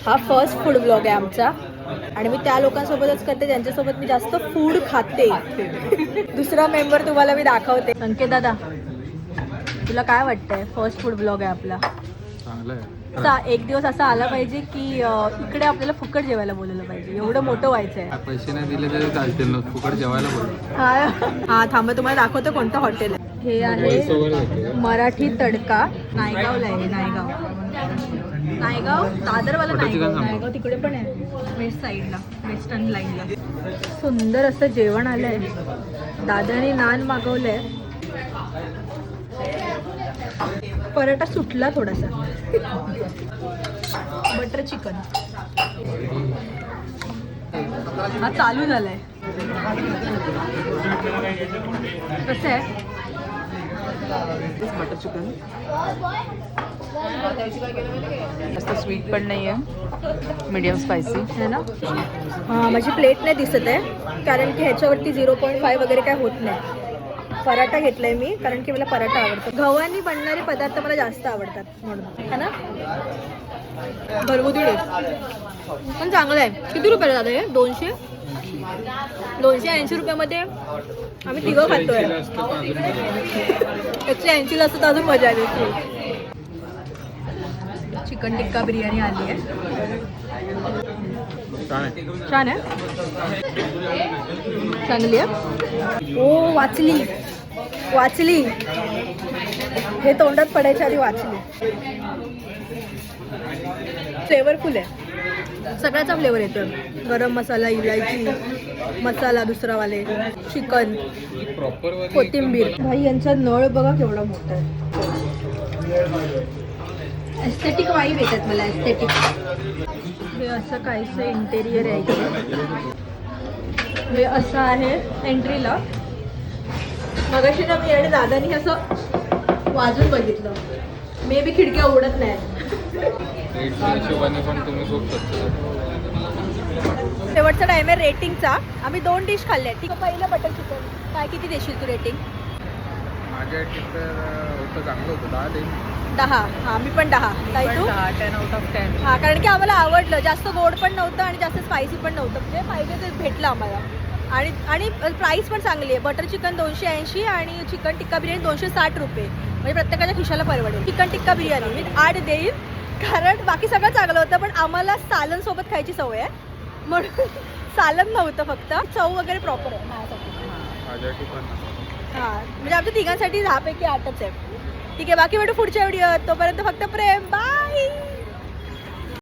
हा first food blog आहे आमचा आणि मी त्या लोकांसोबतच करते ज्यांच्यासोबत मी जास्त फूड खाते. दुसरा मेंबर तुम्हाला मी दाखवते. संकेत दादा, तुला काय वाटतंय? फर्स्ट फूड ब्लॉग आहे आपला. चांगलं आहे. एक दिवस असा आला पाहिजे की इकडे आपल्याला फुकट जेवायला बोलवलं पाहिजे. एवढं मोठं व्हायचं आहे. पैसे नाही दिले तरी चालतील ना, फुकट जेवायला बोल. हा थांबा, तुम्हाला दाखवतो कोणतं हॉटेल आहे. हे आहे मराठी तडका. नायगावला आहे. नायगाव दादरवाला नायगाव तिकडे पण आहे, वेस्ट साईडला, वेस्टर्न लाईनला. सुंदर असं जेवण आलंय. दादाने नान मागवलंय. पराठा सुटला थोडासा. बटर चिकन हा चालू झालाय. कसं आहे बटर चिकन? जास्त स्वीट पण नाही आहे, मीडियम स्पायसी है ना. माझी प्लेट नाही दिसत आहे कारण की ह्याच्यावरती 0.5 वगैरे काय होत नाही. पराठा घेतलाय मी कारण की मला पराठा आवडतो. गव्हानी बनणारे पदार्थ मला जास्त आवडतात म्हणून, है ना. घरगुती पण चांगलं आहे. किती रुपयाला दादा हे? 280 रुपयामध्ये आम्ही तिघं खातोय. 180 असतं तर अजून मजा आली. चिकन टिक्का बिर्याणी आली आहे. छान आहे, चांगली आहे. ओ वाचली हे तोंडात पडायच्या आधी वाचली. फ्लेवरफुल आहे, सगळ्याचा फ्लेवर येतो. गरम मसाला, इलायची मसाला, दुसरावाले चिकन, कोथिंबीर. भाई यांचा नळ बघा केवढा मोठा आहे. एस्थेटिक वाईब येतात मला, एस्थेटिक. हे असं काहीसं इंटेरियर आहे इथे. हे असं आहे एंट्रीला. मगाशी ना मी आणि दादानी असं वाजून बघितलं. मे बी खिडक्या उघडत नाही. शेवटचा टाइम आहे रेटिंगचा. आम्ही 2 डिश खाल्ल्या. ठीक आहे, पहिलं बटर चिकन. काय किती देशील तू रेटिंग? माझ्या होतं चांगलं होतं, 10 देईन. 10. हां, मी पण 10. काय तू? 10 out of 10. हां, कारण की आम्हाला आवडलं. जास्त गोड पण नव्हतं आणि जास्त स्पायसी पण नव्हतं. म्हणजे पाहिजे ते भेटलं आम्हाला. आणि प्राईस पण चांगली आहे. बटर चिकन 280 आणि चिकन टिक्का बिर्याणी 260 रुपये. म्हणजे प्रत्येकाच्या खिशाला परवडेल. चिकन टिक्का बिर्याणी मी 8 देईल कारण बाकी सगळं चांगलं होतं पण आम्हाला सालन सोबत खायची सवय आहे म्हणून सालन नव्हतं. फक्त चव वगैरे प्रॉपर आहे माझ्यासाठी. हां, म्हणजे आमच्या तिघांसाठी 10 पैकी 8च आहे. ठीक आहे, बाकी भेटू पुढच्या व्हिडिओ. तोपर्यंत फक्त प्रेम. बाय.